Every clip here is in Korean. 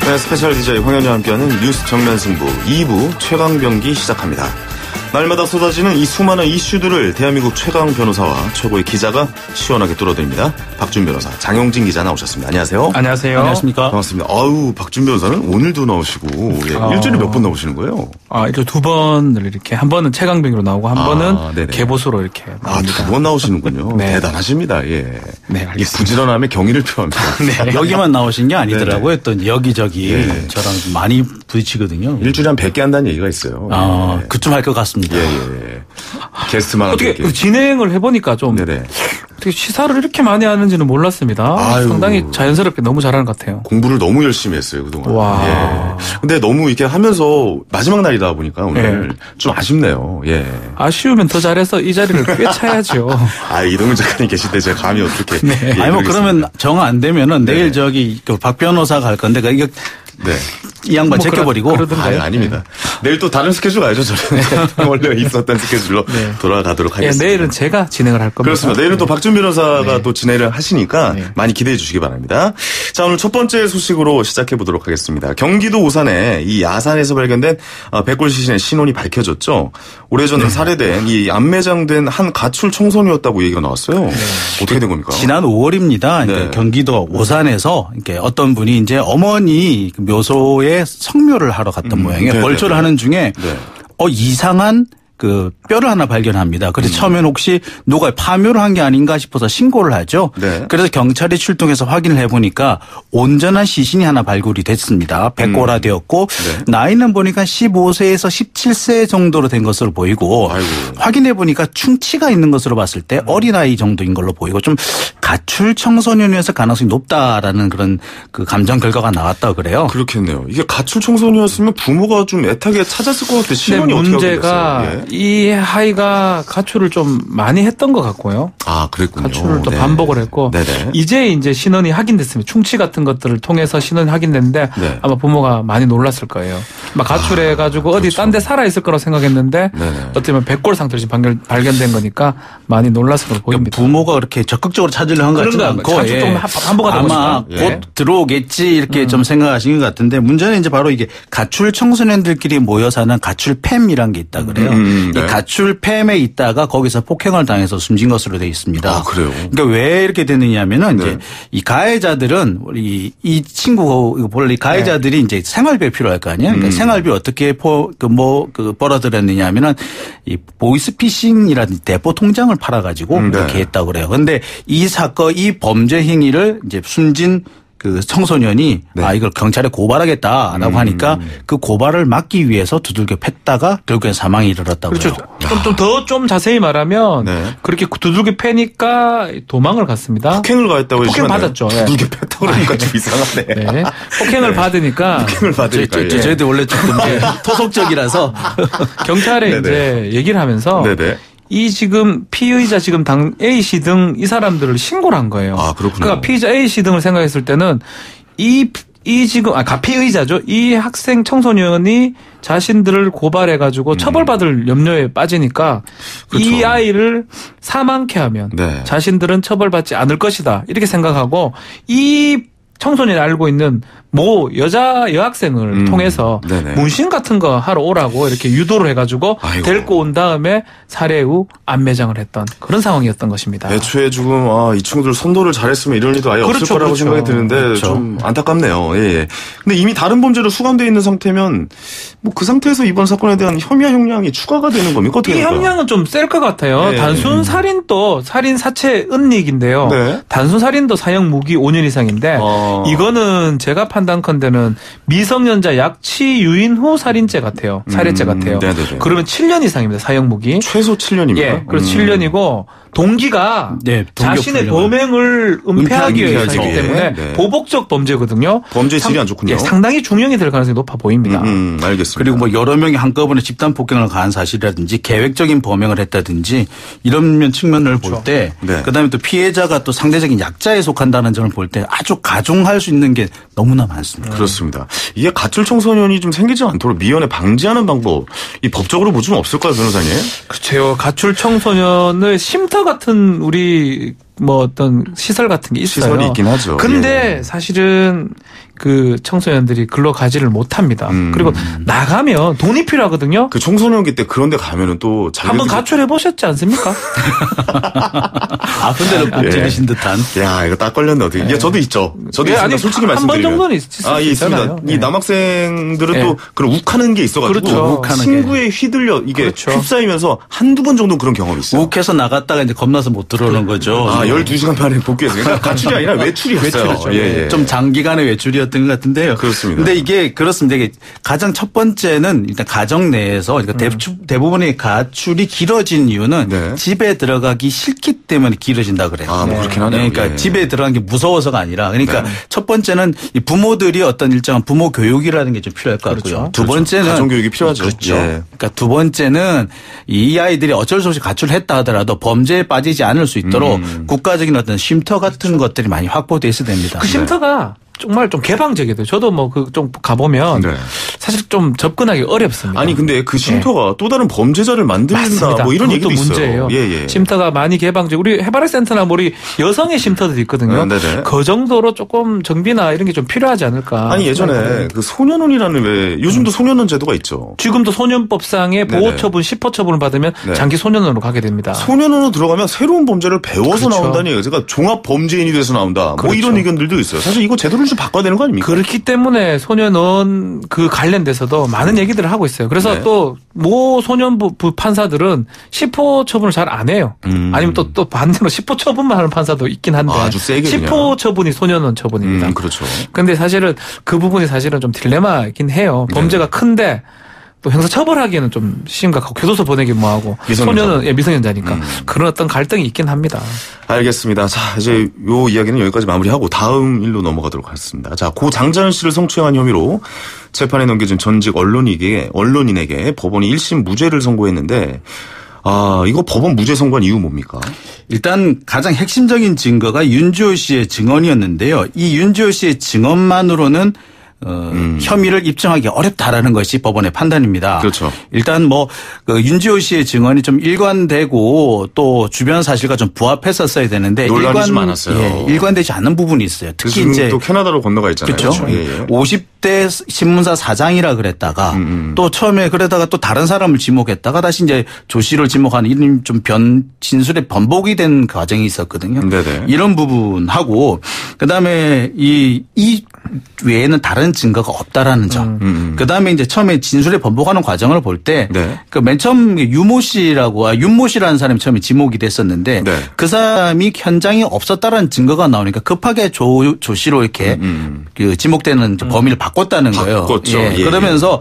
네, 스페셜 DJ 황현희와 함께하는 뉴스 정면 승부 2부 최강병기 시작합니다. 날마다 쏟아지는 이 수많은 이슈들을 대한민국 최강 변호사와 최고의 기자가 시원하게 뚫어드립니다. 박준 변호사, 장영진 기자 나오셨습니다. 안녕하세요. 안녕하세요. 안녕하십니까. 반갑습니다. 아우, 박준 변호사는 오늘도 나오시고 일주일에 몇 번 나오시는 거예요? 일주일에 두 번을 이렇게 한 번은 최강병기로 나오고 한 번은 개보수로 이렇게 나옵니다. 두 번 나오시는군요. 네. 대단하십니다. 예. 네, 알겠습니다. 이 부지런함에 경의를 표합니다. 네. 여기만 나오신 게 아니더라고요. 또 여기저기 저랑 많이 부딪히거든요. 일주일에 한 100개 한다는 얘기가 있어요. 예. 그쯤 할 것 같습니다. 예. 게스트만 어떻게 진행을 해보니까 좀 어떻게 시사를 이렇게 많이 하는지는 몰랐습니다. 아유. 상당히 자연스럽게 너무 잘하는 것 같아요. 공부를 너무 열심히 했어요, 그동안. 와. 예. 근데 너무 이렇게 하면서 마지막 날이다 보니까 오늘 좀 아쉽네요. 예. 아쉬우면 더 잘해서 이 자리를 꿰차야죠. 이동훈 작가님 계실 때 제가 감히 어떻게. 네. 아니, 그러면 정 안 되면은 내일 저기 박 변호사가 할 건데, 이거. 네. 이 양반 제껴버리고. 아닙니다. 내일 또 다른 스케줄 가야죠, 저는. 원래 있었던 스케줄로 돌아가도록 하겠습니다. 내일은 제가 진행을 할 겁니다. 그렇습니다. 내일은 또 박준 변호사가 또 진행을 하시니까 많이 기대해 주시기 바랍니다. 자, 오늘 첫 번째 소식으로 시작해 보도록 하겠습니다. 경기도 오산에 이 야산에서 발견된 백골 시신의 신원이 밝혀졌죠. 오래전에 살해된 이 암매장된 한 가출 청소년이었다고 얘기가 나왔어요. 어떻게 된 겁니까? 지난 5월입니다. 경기도 오산에서 이렇게 어떤 분이 이제 어머니 묘소에 성묘를 하러 갔던 모양이에요. 벌초를 하는 중에 이상한 그 뼈를 하나 발견합니다. 그래서 처음에는 혹시 누가 파묘를 한 게 아닌가 싶어서 신고를 하죠. 그래서 경찰이 출동해서 확인을 해보니까 온전한 시신이 하나 발굴이 됐습니다. 백골화되었고 나이는 보니까 15세에서 17세 정도로 된 것으로 보이고 확인해 보니까 충치가 있는 것으로 봤을 때 어린아이 정도인 걸로 보이고 좀 가출 청소년이어서 가능성이 높다라는 그런 그 감정 결과가 나왔다고 그래요. 그렇겠네요. 이게 가출 청소년이었으면 부모가 좀 애타게 찾았을 것 같아요. 신원이 어떻게 문제가 이 아이가 가출을 좀 많이 했던 것 같고요. 그랬군요. 가출을 또 반복을 했고 이제 신원이 확인됐습니다. 충치 같은 것들을 통해서 신원이 확인됐는데 아마 부모가 많이 놀랐을 거예요. 막 가출해가지고 어디 딴 데 살아 있을 거라고 생각했는데 어떻게 보면 백골 상태로 지금 발견된 거니까 많이 놀랐을 거로 보입니다. 부모가 그렇게 적극적으로 찾으려 한 것 같지는 않고 가출 좀 반복하다 아마 곧 들어오겠지 이렇게 좀 생각하신 것 같은데 문제는 이제 바로 이게 가출 청소년들끼리 모여 사는 가출팸이란 게 있다 그래요. 이 가출팸에 있다가 거기서 폭행을 당해서 숨진 것으로 되어 있습니다. 그래요? 그러니까 왜 이렇게 되느냐면은 이제 이 가해자들은 이 친구 원래 가해자들이 이제 생활비 필요할 거 아니에요. 그러니까 생활비 어떻게 벌어들였느냐 하면은 이 보이스피싱이라는 대포 통장을 팔아가지고 이렇게 했다고 그래요. 그런데 이 사건 이 범죄 행위를 이제 숨진 그 청소년이 이걸 경찰에 고발하겠다라고 하니까 그 고발을 막기 위해서 두들겨 팼다가 결국엔 사망에 이르렀다고요. 그렇죠. 좀 자세히 말하면 그렇게 두들겨 패니까 도망을 갔습니다. 폭행을 가했다고 폭행 받았죠. 두들겨 팼다고 그러니까 좀 이상하네. 폭행을 받으니까. 저희들 원래 조금 토속적이라서 경찰에 이제 얘기를 하면서 이 지금 피의자 지금 당 A 씨 등 이 사람들을 신고를 한 거예요. 그렇군요. 그러니까 피의자 A 씨 등을 생각했을 때는 이 지금 가피의자죠. 이 학생 청소년이 자신들을 고발해가지고 처벌받을 염려에 빠지니까 이 아이를 사망케 하면 자신들은 처벌받지 않을 것이다 이렇게 생각하고 이 청소년이 알고 있는 여학생을 통해서 문신 같은 거 하러 오라고 이렇게 유도를 해가지고 데리고 온 다음에 살해 후 암매장을 했던 그런 상황이었던 것입니다. 애초에 지금 이 친구들 선도를 잘했으면 이런 일도 아예 없을 거라고 생각이 드는데 좀 안타깝네요. 근데 이미 다른 범죄로 수감되어 있는 상태면 그 상태에서 이번 사건에 대한 혐의와 형량이 추가가 되는 겁니까? 어떻게 이 형량은 좀 셀 것 같아요. 단순 살인도 살인 사체 은닉인데요. 단순 살인도 사형 무기 5년 이상인데 이거는 제가 판단컨대는 미성년자 약취 유인 후 살인죄 같아요. 살해죄 같아요. 그러면 7년 이상입니다. 사형 무기. 최소 7년입니다. 그래서 7년이고 동기가 자신의 범행을 은폐하기 위해서이기 때문에 보복적 범죄거든요. 범죄 질이 안 좋군요. 상당히 중형이 될 가능성이 높아 보입니다. 알겠습니다. 그리고 여러 명이 한꺼번에 집단 폭행을 가한 사실이라든지 계획적인 범행을 했다든지 이런 측면을 볼 때 그다음에 또 피해자가 또 상대적인 약자에 속한다는 점을 볼 때 아주 가중할 수 있는 게 너무나 많습니다. 그렇습니다. 이게 가출 청소년이 좀 생기지 않도록 미연에 방지하는 방법 이 법적으로 뭐 좀 없을까요, 변호사님? 그렇죠. 가출 청소년을 쉼터 같은 우리 어떤 시설 같은 게 있어요. 시설이 있긴 하죠. 근데 사실은 그 청소년들이 글로 가지를 못합니다. 그리고 나가면 돈이 필요하거든요. 그 청소년기 때 그런데 가면은 또 한번 가출해 보셨지 않습니까? 아픈 데로 꼭 찌르신 듯한. 야, 이거 딱 걸렸네 어떻게? 예, 저도 있죠. 저도 있습니다. 아니, 솔직히 한 번 말씀드리면. 정도는 있습니다. 이 남학생들은 또 그런 욱하는 게 있어가지고 그렇죠. 친구에 휘둘려 이게 휩싸이면서 한두 번 정도 그런 경험이 있어요. 욱해서 나갔다가 이제 겁나서 못 들어오는 거죠. 12시간 만에 복귀해서. 그러니까 가출이 아니라 외출이었어요. 예. 좀 장기간의 외출이었던 것 같은데요. 그렇습니다. 근데 이게 그렇습니다. 이게 가장 첫 번째는 일단 가정 내에서 그러니까 대부분의 가출이 길어진 이유는 집에 들어가기 싫기 때문에 길어진다 그래요. 뭐 그렇긴 하네요. 그러니까 집에 들어가는 게 무서워서가 아니라 그러니까 첫 번째는 이 부모들이 어떤 일정한 부모 교육이라는 게 좀 필요할 것 같고요. 그렇죠. 두 번째는 가정 교육이 필요하죠. 그렇죠. 그러니까 두 번째는 이 아이들이 어쩔 수 없이 가출했다 하더라도 범죄에 빠지지 않을 수 있도록 국가적인 어떤 쉼터 같은 것들이 많이 확보돼 있어야 됩니다. 그 쉼터가 정말 좀 개방적이에요. 저도 뭐 그 좀 가보면 사실 좀 접근하기 어렵습니다. 아니 근데 그 쉼터가 또 다른 범죄자를 만든다 맞습니다. 뭐 이런 얘기도 문제예요. 있어요. 쉼터가 많이 개방적. 우리 해바라기센터나 뭐 우리 여성의 쉼터도 있거든요. 그 정도로 조금 정비나 이런 게 좀 필요하지 않을까. 아니 예전에 그 소년원이라는 왜 요즘도 소년원 제도가 있죠. 지금도 소년법상의 보호처분 10호 처분을 받으면 장기 소년원으로 가게 됩니다. 소년원으로 들어가면 새로운 범죄를 배워서 나온다니 제가 종합 범죄인이 돼서 나온다. 뭐 이런 의견들도 있어요. 사실 이거 제도를 좀 바꿔야 되는 거 아닙니까? 그렇기 때문에 소년원 그 관련돼서도 많은 얘기들을 하고 있어요. 그래서 또 모 소년부 판사들은 10호 처분을 잘 안 해요. 아니면 또 반대로 10호 처분만 하는 판사도 있긴 한데 아주 세게 10호 처분이 소년원 처분입니다. 그렇죠. 그런데 사실은 그 부분이 사실은 좀 딜레마이긴 해요. 범죄가 큰데 또 형사 처벌하기에는 좀 심각하고 교도소 보내기 뭐하고 소년은 미성년자니까 그런 어떤 갈등이 있긴 합니다. 알겠습니다. 자, 이제 요 이야기는 여기까지 마무리하고 다음 일로 넘어가도록 하겠습니다. 자, 고 장자연 씨를 성추행한 혐의로 재판에 넘겨진 전직 언론인에게 법원이 1심 무죄를 선고했는데 이거 법원 무죄 선고한 이유 뭡니까? 일단 가장 핵심적인 증거가 윤주호 씨의 증언이었는데요. 이 윤주호 씨의 증언만으로는 혐의를 입증하기 어렵다라는 것이 법원의 판단입니다. 그렇죠. 일단 그 윤지호 씨의 증언이 좀 일관되고 또 주변 사실과 좀 부합했었어야 되는데 논란이 좀 많았어요. 일관되지 않는 부분이 있어요. 특히 이제 또 캐나다로 건너가 있잖아요. 그렇죠. 50대 신문사 사장이라 그랬다가 또 처음에 그러다가 또 다른 사람을 지목했다가 다시 이제 조 씨를 지목하는 이런 좀 진술의 번복이 된 과정이 있었거든요. 네네. 이런 부분하고 그다음에 이 외에는 다른 증거가 없다라는 점. 그다음에 이제 처음에 진술에 번복하는 과정을 볼 때 그 맨 처음 윤모 씨라는 사람이 처음에 지목이 됐었는데 그 사람이 현장에 없었다라는 증거가 나오니까 급하게 조 씨로 이렇게 그 지목되는 범위를 바꿨다는 거예요. 바꿨죠. 그러면서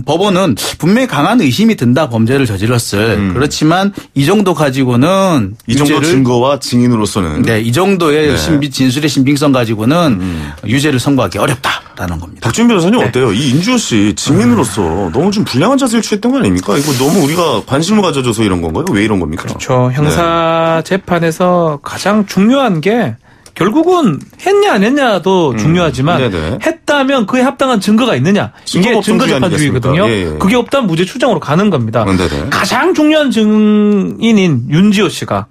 법원은 분명히 강한 의심이 든다 범죄를 저질렀을. 그렇지만 이 정도 가지고는 이 정도 증거와 증인으로서는 이 정도의 진술의 신빙성 가지고는 유죄를 선고하기 어렵다라는 겁니다. 박준 변호사님 어때요? 이 인주호 씨 증인으로서 너무 좀 불량한 자세를 취했던 거 아닙니까? 이거 너무 우리가 관심을 가져줘서 이런 건가요? 왜 이런 겁니까? 그렇죠. 형사 재판에서 가장 중요한 게 결국은 했냐 안 했냐도 중요하지만 했다면 그에 합당한 증거가 있느냐. 이게 증거재판주의거든요. 그게 없다면 무죄 추정으로 가는 겁니다. 가장 중요한 증인인 윤지호 씨가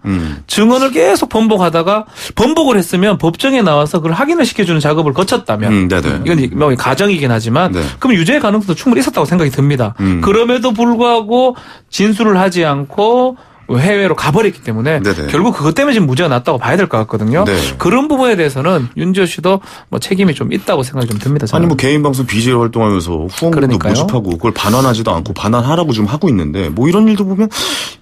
증언을 계속 번복을 했으면 법정에 나와서 그걸 확인을 시켜주는 작업을 거쳤다면 이건 뭐 가정이긴 하지만 그럼 유죄의 가능성도 충분히 있었다고 생각이 듭니다. 그럼에도 불구하고 진술을 하지 않고 해외로 가버렸기 때문에 결국 그것 때문에 지금 무죄가 났다고 봐야 될 것 같거든요. 그런 부분에 대해서는 윤지호 씨도 뭐 책임이 좀 있다고 생각이 좀 듭니다. 저는. 아니 뭐 개인 방송 BJ 활동하면서 후원금도 모집하고 그걸 반환하지도 않고 반환하라고 지금 하고 있는데 뭐 이런 일도 보면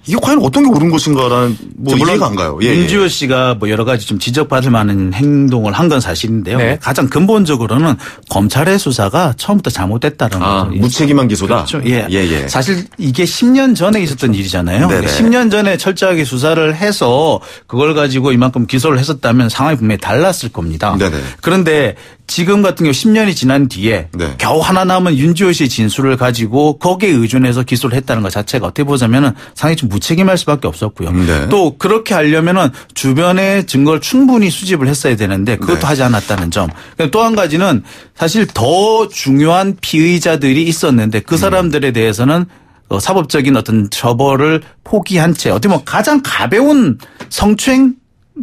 이게 과연 어떤 게 옳은 것인가라는 뭐 이해가 안 가요. 윤지호 씨가 뭐 여러 가지 좀 지적받을 만한 행동을 한 건 사실인데요. 가장 근본적으로는 검찰의 수사가 처음부터 잘못됐다는 거죠. 무책임한 기소다. 그렇죠. 사실 이게 10년 전에 있었던 일이잖아요. 10년 전에 철저하게 수사를 해서 그걸 가지고 이만큼 기소를 했었다면 상황이 분명히 달랐을 겁니다. 그런데 지금 같은 경우 10년이 지난 뒤에 겨우 하나 남은 윤지호 씨의 진술을 가지고 거기에 의존해서 기소를 했다는 것 자체가 어떻게 보자면은 상당히 좀 무책임할 수밖에 없었고요. 또 그렇게 하려면은 주변의 증거를 충분히 수집을 했어야 되는데 그것도 하지 않았다는 점. 또 한 가지는 사실 더 중요한 피의자들이 있었는데 그 사람들에 대해서는 사법적인 어떤 처벌을 포기한 채 어떻게 보면 가장 가벼운 성추행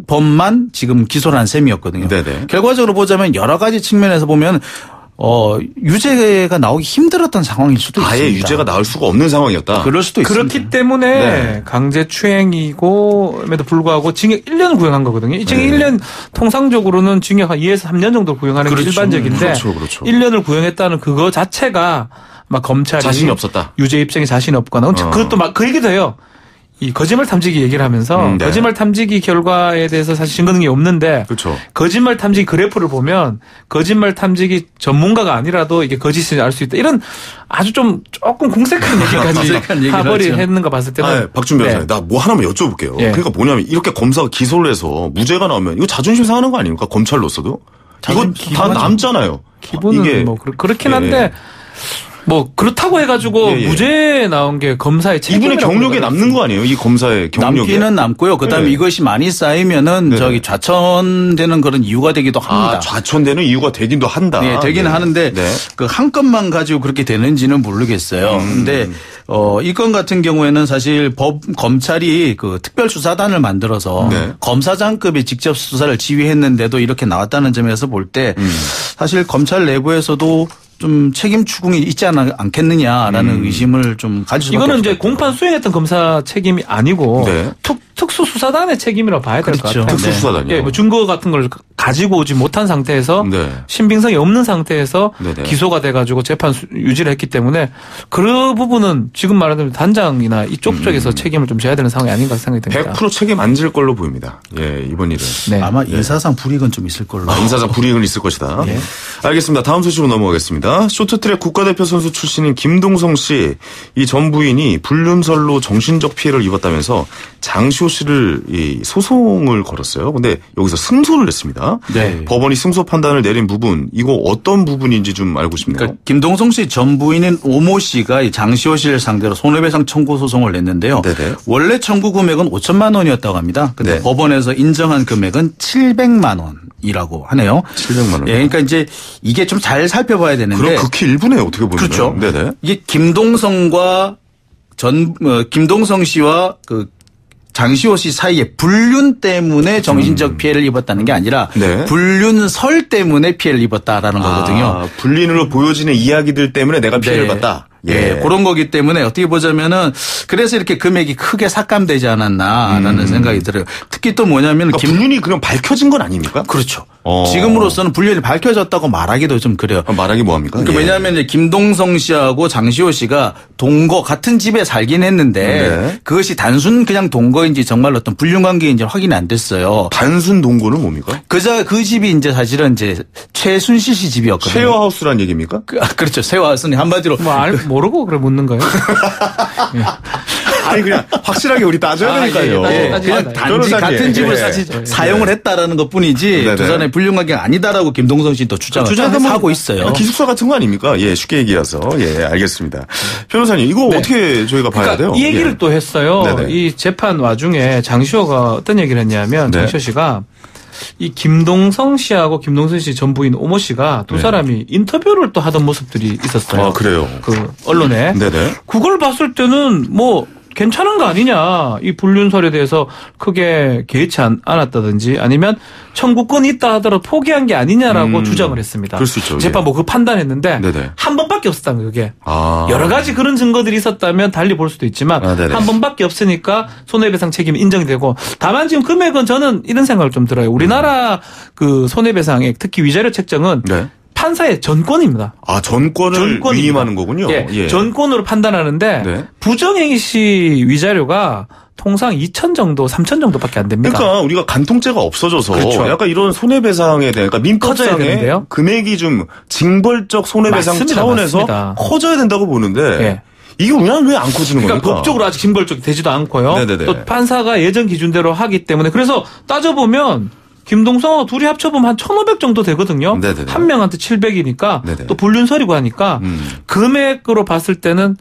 범만 지금 기소를 한 셈이었거든요. 네네. 결과적으로 보자면 여러 가지 측면에서 보면 유죄가 나오기 힘들었던 상황일 수도 있습니다. 아예 유죄가 나올 수가 없는 상황이었다. 그럴 수도 있습니다. 그렇기 때문에 강제추행이고에도 불구하고 징역 1년을 구형한 거거든요. 이 징역 1년 통상적으로는 징역 한 2에서 3년 정도 구형하는 게 일반적인데 그렇죠. 1년을 구형했다는 그거 자체가 막 검찰이 자신이 없었다. 유죄 입증에 자신이 없거나 그것도 막 그 얘기도 해요. 이 거짓말 탐지기 얘기를 하면서 네. 거짓말 탐지기 결과에 대해서 사실 증거 능력이 없는데 그렇죠. 거짓말 탐지기 그래프를 보면 거짓말 탐지기 전문가가 아니라도 이게 거짓인지 알 수 있다. 이런 아주 조금 공색한 얘기까지 하버리 했는가 봤을 때는 박준 변호사님, 나 뭐 하나만 여쭤볼게요. 예. 그러니까 뭐냐면 이렇게 검사가 기소를 해서 무죄가 나오면 이거 자존심 상하는 거 아닙니까? 검찰로서도. 이거 다 남잖아요. 기본은 이게 뭐 그렇긴 한데 뭐 그렇다고 해가지고 무죄 나온 게 검사의 책임이라고 이분의 경력에 남는 거 아니에요? 이 검사의 경력에. 남기는 남고요. 그다음에 이것이 많이 쌓이면은 저기 좌천되는 그런 이유가 되기도 합니다. 좌천되는 이유가 되기도 한다. 네, 되기는 하는데 그 한 건만 가지고 그렇게 되는지는 모르겠어요. 근데 이 건 같은 경우에는 사실 검찰이 그 특별수사단을 만들어서 검사장급의 직접 수사를 지휘했는데도 이렇게 나왔다는 점에서 볼 때 사실 검찰 내부에서도 좀 책임 추궁이 있지 않겠느냐라는 의심을 좀 가질 수밖에 이거는 없을 이제 공판 수행했던 검사 책임이 아니고 특수수사단의 책임이라고 봐야 될 것 같아요. 특수수사단이요. 예, 뭐 증거 같은 걸 가지고 오지 못한 상태에서 신빙성이 없는 상태에서 기소가 돼가지고 재판 유지를 했기 때문에 그 부분은 지금 말하는 단장이나 이쪽 쪽에서 책임을 좀 져야 되는 상황이 아닌가 생각이 듭니다. 100% 책임 안 질 걸로 보입니다. 예, 이번 일은. 네. 아마 인사상 불이익은 좀 있을 걸로. 인사상 불이익은 있을 것이다. 알겠습니다. 다음 소식으로 넘어가겠습니다. 쇼트트랙 국가대표 선수 출신인 김동성 씨, 이 전 부인이 불륜설로 정신적 피해를 입었다면서 장시호 씨를 소송을 걸었어요. 근데 여기서 승소를 했습니다. 법원이 승소 판단을 내린 부분, 이거 어떤 부분인지 좀 알고 싶네요. 그러니까 김동성 씨 전 부인인 오모 씨가 장시호 씨를 상대로 손해배상 청구 소송을 냈는데요. 원래 청구 금액은 5천만 원이었다고 합니다. 근데 법원에서 인정한 금액은 700만 원이라고 하네요. 700만 원. 예, 그러니까 이제 이게 좀 잘 살펴봐야 되는데. 그럼 극히 일부네요, 어떻게 보면. 그렇죠. 네네. 이게 김동성 씨와 그 장시호 씨 사이에 불륜 때문에 정신적 피해를 입었다는 게 아니라 불륜설 때문에 피해를 입었다라는 거거든요. 불륜으로 보여지는 이야기들 때문에 내가 피해를 봤다. 예, 그런 거기 때문에 어떻게 보자면은 그래서 이렇게 금액이 크게 삭감되지 않았나라는 생각이 들어요. 특히 또 뭐냐면 그러니까 불륜이 그럼 밝혀진 건 아닙니까? 그렇죠. 지금으로서는 불륜이 밝혀졌다고 말하기도 좀 그래요. 말하기 뭐합니까? 그러니까 왜냐하면 이제 김동성 씨하고 장시호 씨가 같은 집에 살긴 했는데 그것이 단순 그냥 동거인지 정말 어떤 불륜 관계인지 확인이 안 됐어요. 단순 동거는 뭡니까? 그 집이 이제 사실은 이제 최순실 씨 집이었거든요. 쉐어하우스란 얘기입니까? 그렇죠. 쉐어하우스는 한마디로 모르고 그래 묻는 거예요. 아니 그냥 확실하게 우리 따져야 되니까요. 그냥 단지 같은 집을 사용을 했다라는 것뿐이지 두 사람의 불륜 관계가 아니다라고 김동성 씨도 주장을 하고 있어요. 기숙사 같은 거 아닙니까? 예, 쉽게 얘기해서 알겠습니다. 변호사님 이거 어떻게 저희가 봐야 돼요? 이 얘기를 또 했어요. 이 재판 와중에 장시호가 어떤 얘기를 했냐면 장시호 씨가 이 김동성 씨하고 김동성 씨 전 부인 오모 씨가 두 사람이 인터뷰를 또 하던 모습들이 있었어요. 아, 그래요? 그 언론에. 그걸 봤을 때는 뭐 괜찮은 거 아니냐. 이 불륜설에 대해서 크게 개의치 않았다든지 아니면 청구권이 있다 하더라도 포기한 게 아니냐라고 주장을 했습니다. 그럴 수 있죠. 재판부 그 판단했는데 한 번밖에 없었다는 거예요. 그게. 여러 가지 그런 증거들이 있었다면 달리 볼 수도 있지만 한 번밖에 없으니까 손해배상 책임이 인정이 되고 다만 지금 금액은 저는 이런 생각을 좀 들어요. 우리나라 그 손해배상액 특히 위자료 책정은 판사의 전권입니다. 전권을 위임하는 거군요. 예. 전권으로 판단하는데 부정행위 시 위자료가 통상 2천 정도, 3천 정도밖에 안 됩니다. 그러니까 우리가 간통죄가 없어져서 약간 이런 손해배상에 대한 그러니까 민법상의 금액이 좀 징벌적 손해배상 차원에서 맞습니다. 커져야 된다고 보는데 이게 우리나라는 왜 안 커지는 겁니까? 법적으로 아직 징벌적이 되지도 않고요. 또 판사가 예전 기준대로 하기 때문에 그래서 따져보면 김동성하고 둘이 합쳐보면 한 1,500 정도 되거든요. 한 명한테 700이니까 또 불륜설이고 하니까 금액으로 봤을 때는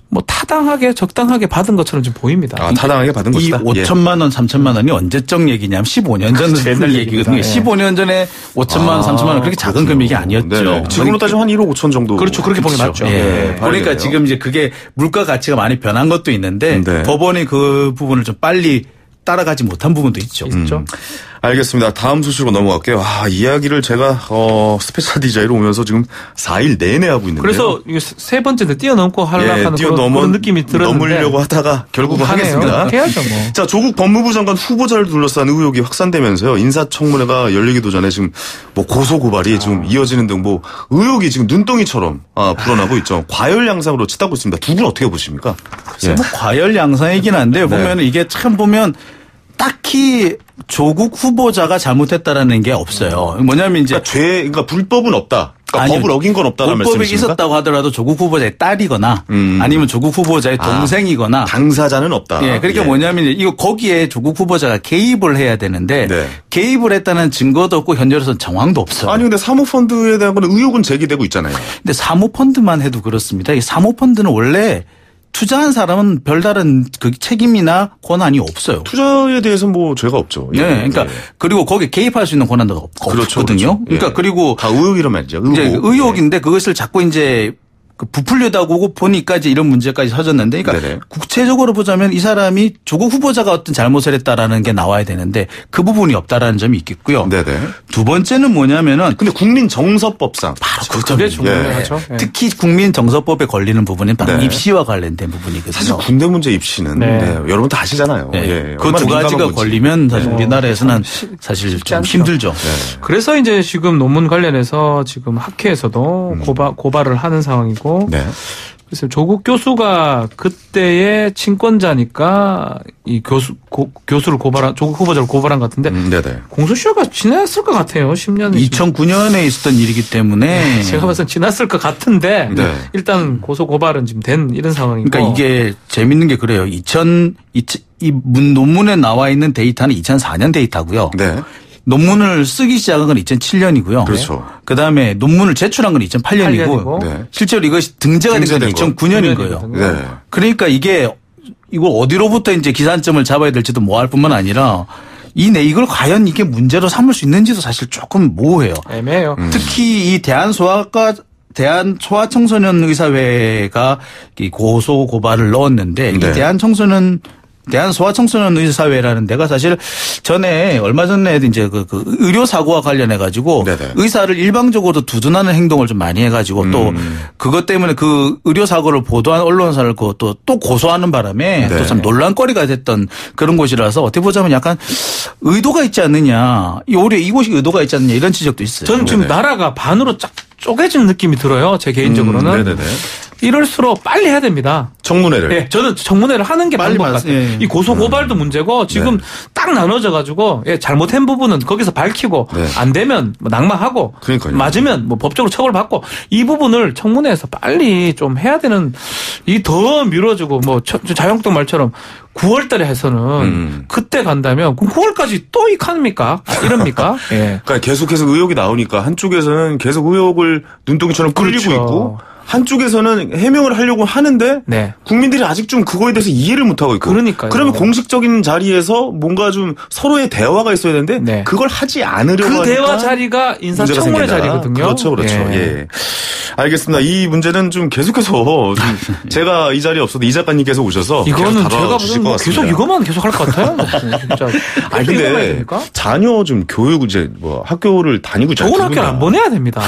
뭐 타당하게 적당하게 받은 것처럼 좀 보입니다. 타당하게 받은 것이다. 이 5천만 원, 3천만 원이 언제적 얘기냐면 15년 전 옛날 얘기거든요. 15년 전에 5천만 원, 3천만 원 그렇게 작은 금액이 아니었죠. 지금으로 따지면 한 1억 5천 정도. 그렇죠. 그렇게 보기 맞죠. 그러니까 지금 이제 그게 물가 가치가 많이 변한 것도 있는데 법원이 그 부분을 좀 빨리 따라가지 못한 부분도 있죠. 알겠습니다. 다음 소식으로 넘어갈게요. 이야기를 제가 스페셜 DJ로 오면서 지금 4일 내내 하고 있는데요. 그래서 세 번째인데 뛰어넘고 하려고 하는 그런 느낌이 들었는데 넘으려고 하다가 결국은 하겠습니다. 해야죠 뭐. 자, 조국 법무부 장관 후보자를 둘러싼 의혹이 확산되면서요. 인사청문회가 열리기도 전에 지금 뭐 고소 고발이 지금 이어지는 등 뭐 의혹이 지금 눈덩이처럼 불어나고 있죠. 과열 양상으로 치닫고 있습니다. 두 분 어떻게 보십니까? 글쎄 뭐 과열 양상이긴 한데 보면 이게 참 보면 딱히 조국 후보자가 잘못했다라는 게 없어요. 뭐냐면 이제 그러니까 불법은 없다. 그러니까 법을 어긴 건 없다는 말씀이십니까? 불법이 있었다고 하더라도 조국 후보자의 딸이거나 아니면 조국 후보자의 동생이거나 당사자는 없다. 예, 그러니까 뭐냐면 이거 거기에 조국 후보자가 개입을 해야 되는데 개입을 했다는 증거도 없고 현재로서는 정황도 없어요. 아니 근데 사모펀드에 대한 거는 의혹은 제기되고 있잖아요. 근데 사모펀드만 해도 그렇습니다. 이 사모펀드는 원래 투자한 사람은 별다른 그 책임이나 권한이 없어요. 투자에 대해서는 뭐 죄가 없죠. 네, 그러니까 그리고 거기에 개입할 수 있는 권한도 없거든요. 그러니까 그리고 다 의혹이란 말이죠. 이제 의혹인데 그것을 자꾸 이제 부풀려다 보니까 이제 이런 문제까지 터졌는데, 그러니까 구체적으로 보자면 이 사람이 조국 후보자가 어떤 잘못을 했다라는 게 나와야 되는데 그 부분이 없다라는 점이 있겠고요. 두 번째는 뭐냐면은 근데 국민정서법상 바로 그게 중요하죠. 특히 국민정서법에 걸리는 부분은 바로 입시와 관련된 부분이거든요. 사실 군대 문제 입시는 여러분 다 아시잖아요. 그 두 가지가 걸리면 사실 우리나라에서는 사실 좀 힘들죠. 그래서 이제 지금 논문 관련해서 지금 학회에서도 고발을 하는 상황이고. 그래서 조국 교수가 그때의 친권자니까 이 교수를 조국 후보자를 고발한 것 같은데 공소시효가 지났을 것 같아요. 10년. 2009년에 있었던 일이기 때문에 제가 봐서 지났을 것 같은데 일단 고소 고발은 지금 된 이런 상황이고. 그러니까 이게 재밌는 게 그래요. 이 논문에 나와 있는 데이터는 2004년 데이터고요. 논문을 쓰기 시작한 건 2007년이고요. 그렇죠. 그다음에 논문을 제출한 건 2008년이고 실제로 이것이 등재가 된 건 2009년인 거예요. 그러니까 이거 어디로부터 이제 기산점을 잡아야 될지도 모호할 뿐만 아니라 이걸 과연 이게 문제로 삼을 수 있는지도 사실 조금 모호해요. 애매해요. 특히 이 대한소아청소년의사회가 이 고소 고발을 넣었는데 이 대한소아청소년 의사회라는 데가 사실 얼마 전에 이제 그 의료 사고와 관련해 가지고 의사를 일방적으로 두둔하는 행동을 좀 많이 해 가지고 또 그것 때문에 그 의료 사고를 보도한 언론사를 또 고소하는 바람에 또 참 논란거리가 됐던 그런 곳이라서 어떻게 보자면 약간 의도가 있지 않느냐. 오히려 이곳이 의도가 있지 않느냐 이런 지적도 있어요. 저는 지금 나라가 반으로 쪼개진 느낌이 들어요. 제 개인적으로는. 이럴수록 빨리 해야 됩니다. 청문회를. 네, 저는 청문회를 하는 게 방법 같아요. 이 고소 고발도 문제고 지금 딱 나눠져 가지고 잘못한 부분은 거기서 밝히고 안 되면 뭐 낙마하고 맞으면 뭐 법적으로 처벌받고 이 부분을 청문회에서 빨리 좀 해야 되는 이 더 미뤄지고 뭐 자유한국당 말처럼 9월 달에 해서는 그때 간다면 그럼 9월까지 또 이카입니까? 이럽니까? 그러니까 계속해서 의혹이 나오니까 한쪽에서는 계속 의혹을 눈덩이처럼 끌리고 있고 한쪽에서는 해명을 하려고 하는데 국민들이 아직 좀 그거에 대해서 이해를 못하고 있고 그러면 공식적인 자리에서 뭔가 좀 서로의 대화가 있어야 되는데 그걸 하지 않으려고 하니까 대화 자리가 인사청문회 자리거든요. 그렇죠. 알겠습니다. 이 문제는 좀 계속해서 좀 제가 이 자리에 없어도 이 작가님께서 오셔서 이거는 제가 보면 계속 이것만 계속 할 것 같아요. 진짜. 근데 자녀 좀 교육 이제 뭐 학교를 다니고 좋은 학교를 안 보내야 됩니다.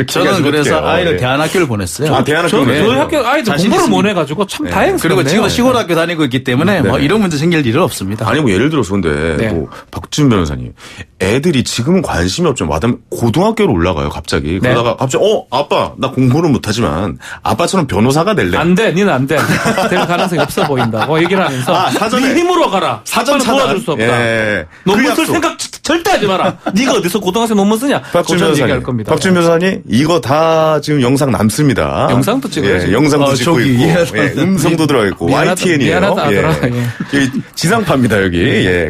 저는 그래서 아이를 대안학교를 보냈어요. 대안학교. 저희 학교 아이들 공부를 못 해가지고 참 다행스럽네요. 그리고 지금 시골 학교 다니고 있기 때문에 뭐 이런 문제 생길 일은 없습니다. 아니 뭐 예를 들어서 근데 뭐 박준 변호사님 애들이 지금은 관심이 없지만 마담 고등학교로 올라가요 갑자기. 그러다가 갑자기 아빠 나 공부는 못하지만 아빠처럼 변호사가 될래. 안 돼. 니는 안 돼. 될 가능성이 없어 보인다고 얘기를 하면서 사전에 네 힘으로 가라. 사전 도와줄 수 없다. 논문 쓸 생각 절대 하지 마라. 네가 어디서 고등학생 논문 쓰냐. 박준 변호사님. 박준 변호사님 이거 다 지금 영상 남습니다. 영상도 찍어요. 영상도 찍고 있고 음성도 들어있고 YTN이에요. 지상파입니다 여기.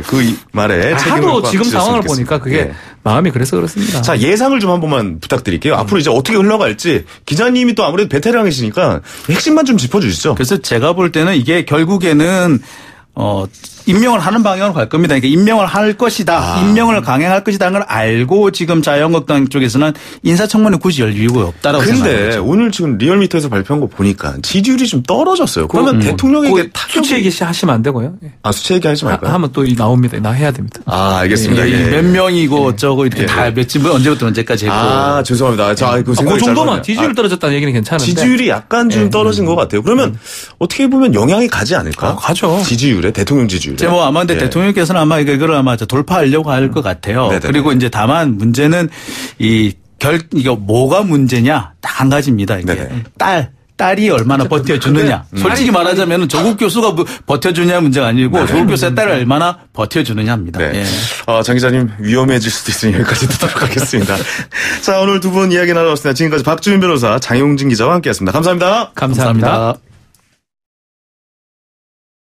그 말에 하도 지금 상황을 보니까 그게 마음이 그래서 그렇습니다. 자, 예상을 좀 한 번만 부탁드릴게요. 앞으로 이제 어떻게 흘러갈지 기자님이 또 아무래도 베테랑이시니까 핵심만 좀 짚어주시죠. 그래서 제가 볼 때는 이게 결국에는 임명을 하는 방향으로 갈 겁니다. 그러니까 임명을 할 것이다. 임명을 강행할 것이다는 걸 알고 지금 자유한국당 쪽에서는 인사청문회 굳이 열 이유가 없다라고 생각합니다. 근데 오늘 지금 리얼미터에서 발표한 거 보니까 지지율이 좀 떨어졌어요. 그러면 대통령에게 수치 얘기 하시면 안 되고요. 수치 얘기 하지 말까요? 하면 또 나옵니다. 나 해야 됩니다. 알겠습니다. 몇 명이고 저거 이렇게 다 몇 집 언제부터 언제까지 했고. 죄송합니다. 그 정도만 지지율 떨어졌다는 얘기는 괜찮은데. 지지율이 약간 좀 떨어진 것 같아요. 그러면 어떻게 보면 영향이 가지 않을까? 가죠. 지지율에, 대통령 지지율에. 아마 근데 대통령께서는 아마 이걸 아마 돌파하려고 할 것 같아요. 네네네. 그리고 이제 다만 문제는 이거 뭐가 문제냐? 딱 한 가지입니다. 이게 딸이 얼마나 버텨주느냐. 솔직히 말하자면 조국 교수가 버텨주냐 문제가 아니고 조국 교수의 딸이 얼마나 버텨주느냐입니다. 네. 장 기자님 위험해질 수도 있으니 여기까지 듣도록 하겠습니다. 자, 오늘 두 분 이야기 나눠봤습니다. 지금까지 박주민 변호사, 장용진 기자와 함께했습니다. 감사합니다. 감사합니다.